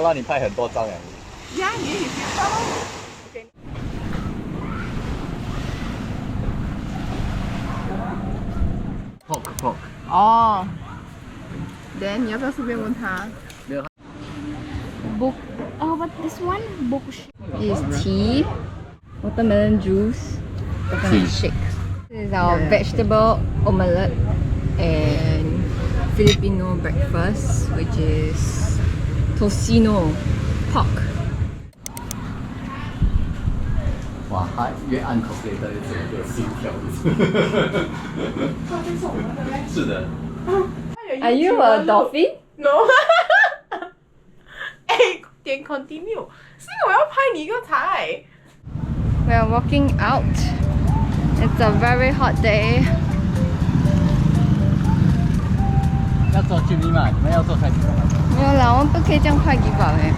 让你拍很多张呀。呀，你也知道咯。Pork。哦。Then 你要不要顺便问他？没有。Book. Oh, what this one? Book is tea, watermelon juice, coconut shake. This is our vegetable omelette and Filipino breakfast, which is tocino pork. 哇，他越按口水，他就整个心跳。是的。Are you a dolphin? No. 哎，点 continue， 是因为我要拍你一个台。We are walking out. It's a very hot day. 要做 Jollibee 嘛？你们要做才行。没有啦，我们不可以这样快 give up 哎。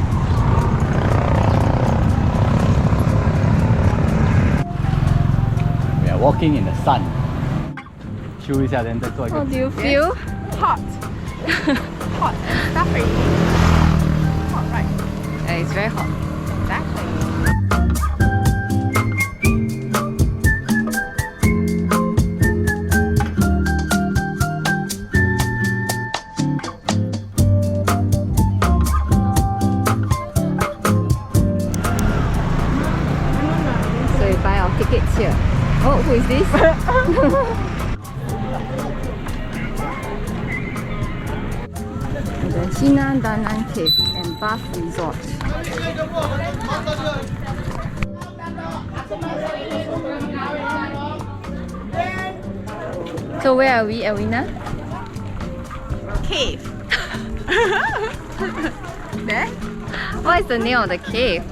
We are walking in the sun. 休一下，然后再做一个。How do you feel? Hot. Hot. Stuffy. Hot, right? Yeah, it's very hot. Exactly. So we buy our tickets here. Oh, who is this? The Hina Danan Cave and Bath Resort. So where are we, Elwina? Cave. There? What is the name of the cave?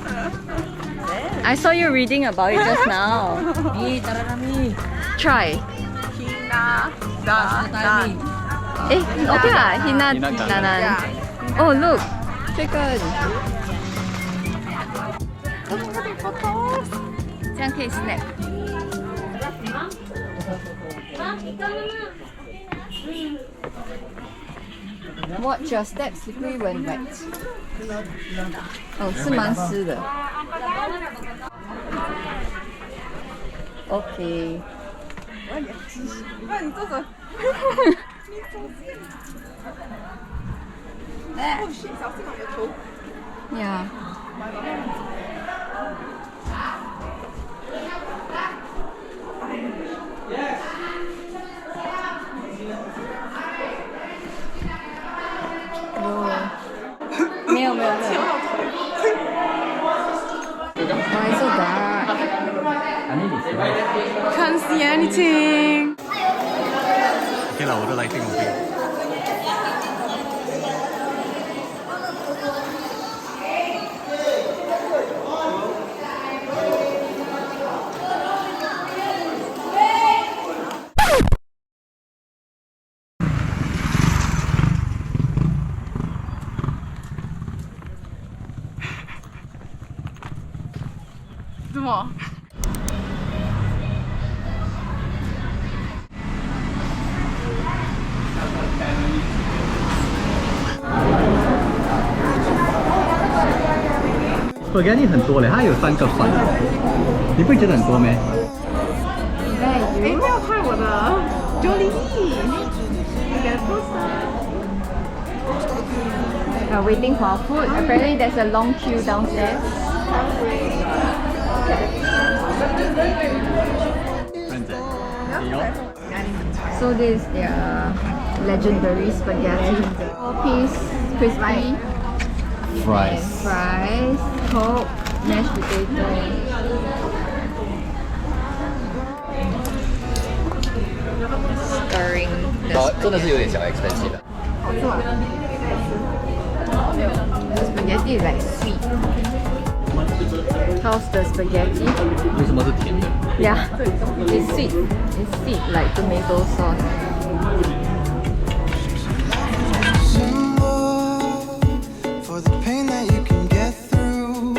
I saw you reading about it just now. Try. Hina Danan. Eh, okay lah. Hina Hina Danan. Yeah. Oh, look. Chicken. 这样可以 snap. Watch your steps slippery when wet. 哦，是蛮湿的。OK。那你坐着。哦，小心我的头。Yeah. Oh. 没有。Why so dark? Can't see anything. OK 了，我的 lighting OK。怎么？spaghetti 很多嘞，它有3个饭，你不会觉得很多咩？哎，不要拍我的 Jollibee。Get closer. Waiting for our food. Apparently there's a long queue downstairs. So this is their legendary spaghetti. 4-piece crispy. Fries. Fries, Coke, mashed potato. Stirring the 真的是有点小 expensive 的。好吃吗？ The spaghetti is like sweet. How's the spaghetti? 为什么是甜的？ Yeah, it's sweet. It's sweet like tomato sauce. For the pain that you can get through,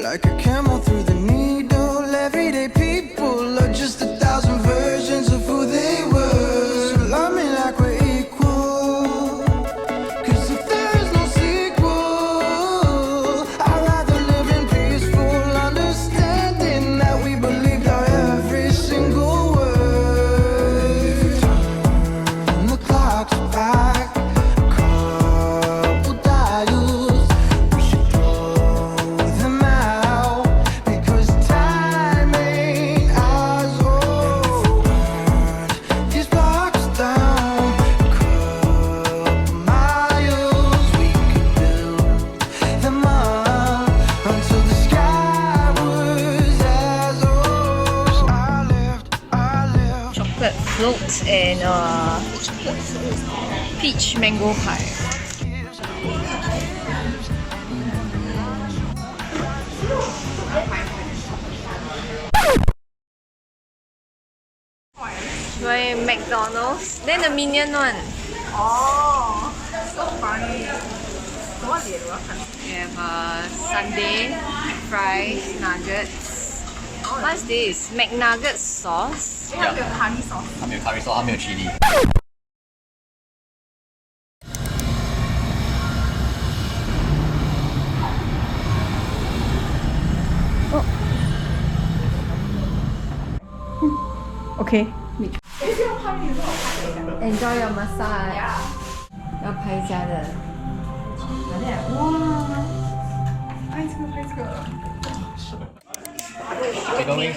like a camel through the needle. Everyday people are just 1,000 versions of who they were. So love me like we're equal, 'cause if there is no sequel, float and peach mango pie. By McDonald's, then the minion one. Oh, so funny. What did you We have sundae, fries, nuggets. What's this? McNuggets sauce. have the curry sauce. 它没有 curry sauce，它没有 chili。Okay. Enjoy your massage. 要拍一下的。Chicken wing，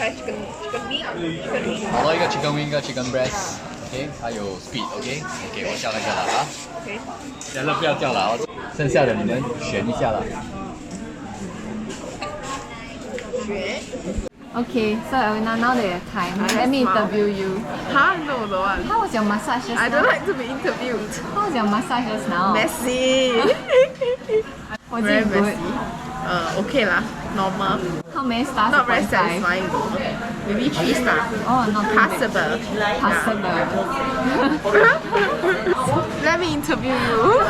好多一个 chicken wing， 一个 chicken breast。OK， 还有 speed。OK，OK， 我叫那个了啊。OK。现在不要叫了啊，剩下的你们选一下了。Okay, so Alona, now that you have time, let me interview you. Huh? No, don't want. How was your massage just I now? don't like to be interviewed. How was your massage just now? Messy. Was Very it good? messy. Okay lah, normal. How many stars? Not very 2.5? satisfying though. Maybe 3 stars. Oh, not too bad. Passable. Passable. Let me interview you.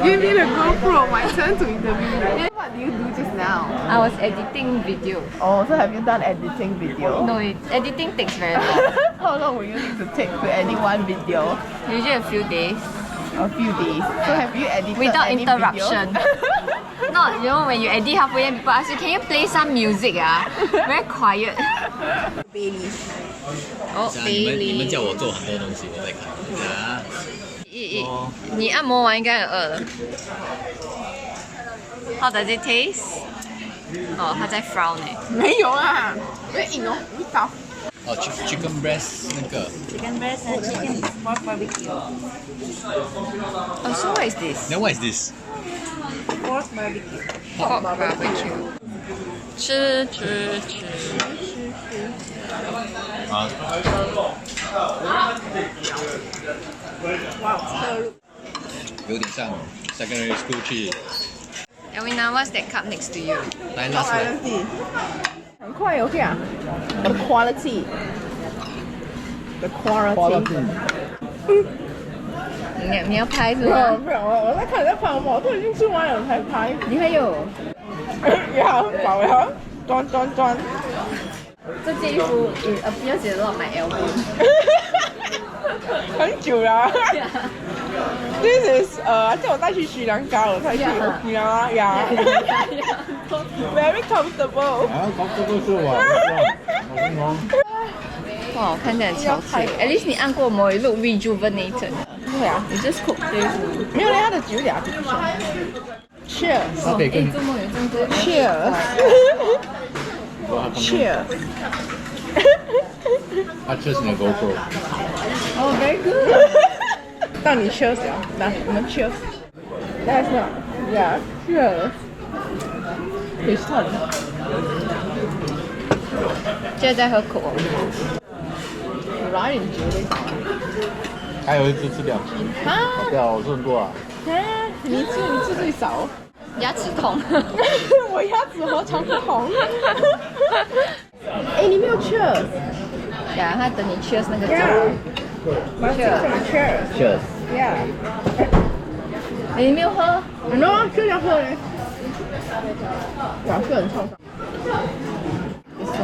You need a GoPro. My turn to interview you. What do you do just now? I was editing video. Oh, so have you done editing video? No, editing takes very long. How long will you need to take to edit one video? Usually a few days. A few days. So have you edited Without any interruption. Video? Not, you know, when you edit halfway, then people ask you, can you play some music? Very quiet. Bailey. Oh, 你们 Bailey. 叫我做很多东西，我在看啊。你按摩完应该很饿了。How does it taste? 哦，他在 frown 哎。没有啊，very 硬哦，味道。哦 ，chicken breast 那个。Chicken breast and chicken pork barbecue. Oh, so what is this? Then what is this? Pork barbecue. Pork barbecue. 吃。啊。有点像 secondary school 去。Alona, what's that cup next to you? 来 last one。很快 OK 啊。The quality. The quality. 你要拍是吗？没有，我在看你在拍我都已经吃完了才拍。你还有呀，饱了，端。这件衣服appears a lot my elbow. 很久了。This is I think 我带去许良家了，带去呀，very comfortable。啊，这个是我。哇，我看起来很憔悴。At least 你按过摩，you look rejuvenated. 对啊 You just cook this. 没有嘞，它的酒俩。Cheers。它可以跟。周末有这么多。Cheers。它 cheers 你的 GoPro。Oh, very good. 让你 cheers 了，来，我们 cheers。That's not. Yeah. Cheers. It's fun. 现在在喝口。有来点酒味道。还有一只吃掉。啊？对啊，我吃很多啊。你吃最少。牙齿痛。我牙齿何尝不红？哎，你没有 cheers。呀，他等你 cheers 那个酒。Cheers。 Cheers。Yeah。你没有喝？很多这要喝嘞。哇，是很臭。酸。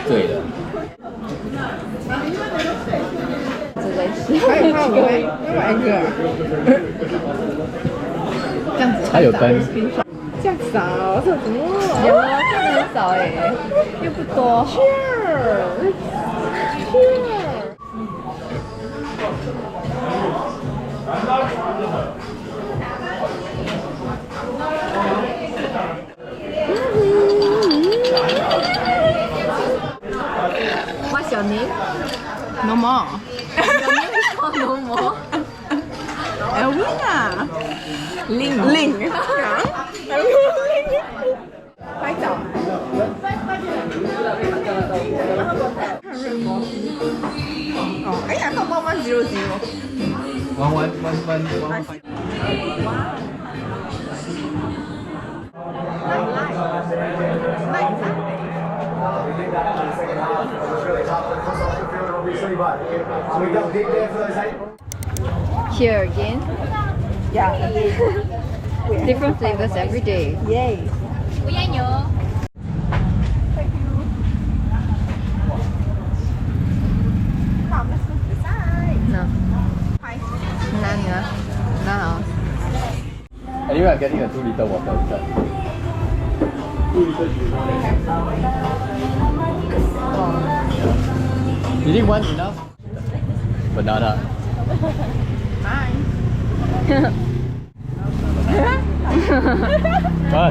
对的。这在吃。还有泡芙，另一个。这样子。它有灯。这样少，这怎么？有啊，真的很少哎，又不多。Cheers。What's your name? No more. Your name is called No More. Alona. Ling. 拍照。哦，哎呀，到1100。Here again. Yeah. Different flavors every day. Yay. No. None nữa. No. Anyway, I'm getting a 2 liter water inside. 2 liter. You think one enough? Banana. Mine.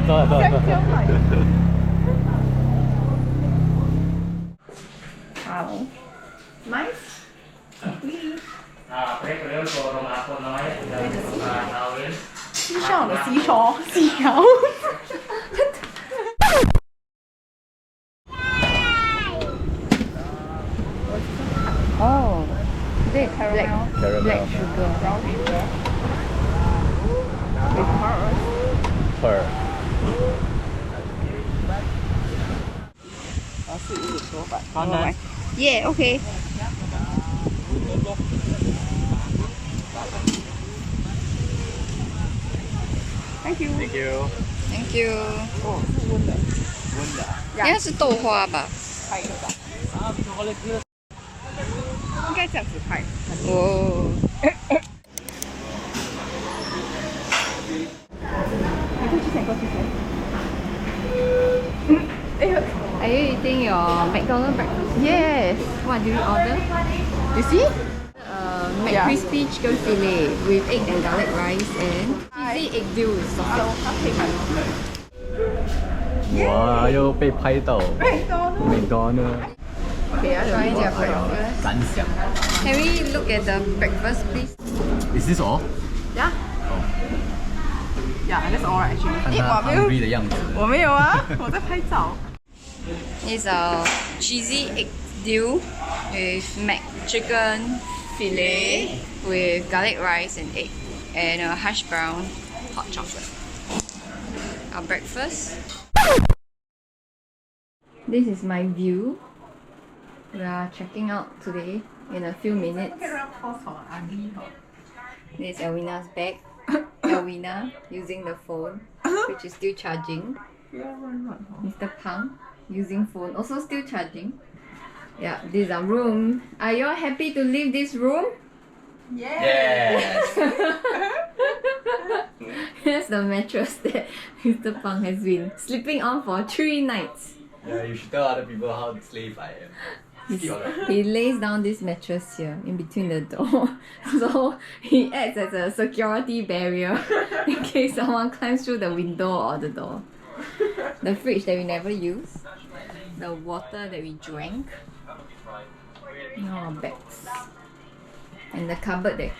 走了。好。Mine. 西上的西窗，西条。Oh. This black Caramel. sugar. Pearl. 是一个说法。好的。耶，OK。Thank you. Thank you. Thank you. 哦，是温的。温的。应该是豆花吧？拍的吧？应该这样子拍。哦。你过去先，过去先。Are you eating your McDonald breakfast? Yes. What do you order? You see? McCrispy chicken fillet with egg and garlic rice and cheesy egg deal with sausage. 哇，又被拍到。McDonald. Okay, I Try don't their know. breakfast. 感想。 Can we look at the breakfast, please? Is this all? Yeah. Yeah, that's all actually. 看他 hungry 的样子。我没有啊，我在拍照。It's a cheesy egg deal with mac chicken fillet with garlic rice and egg and a hash brown hot chocolate. Our breakfast. This is my view. We are checking out today in a few minutes. This is Elwina's bag. Elwina using the phone, which is still charging. Mr. Pang using phone, also still charging. Yeah, this is our room. Are you all happy to leave this room? Yes. Here's the mattress that Mr. Pang has been sleeping on for 3 nights. Yeah, you should tell other people how slave I am. He lays down this mattress here in between the door. So he acts as a security barrier in case someone climbs through the window or the door. The fridge that we never use. The water that we drank. Our bags. And the cupboard that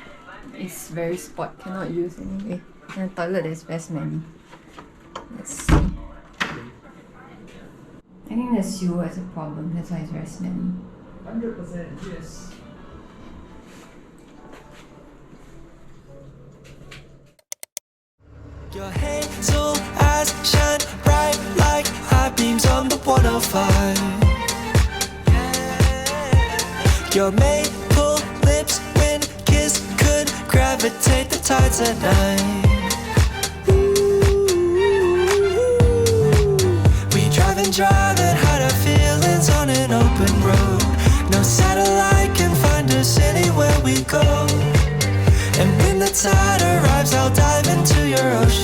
is very spoiled, cannot use anyway. And the toilet that is very smelly. Let's see. I think the sewer is a problem, that's why it's very smelly. 100% yes. Your hazel eyes shine bright like high beams on the 105. Your maple lips, when kissed, could gravitate the tides at night. We drive and hide our feelings on an open road. No satellite can find us anywhere we go. And when the tide arrives, I'll dive into your ocean.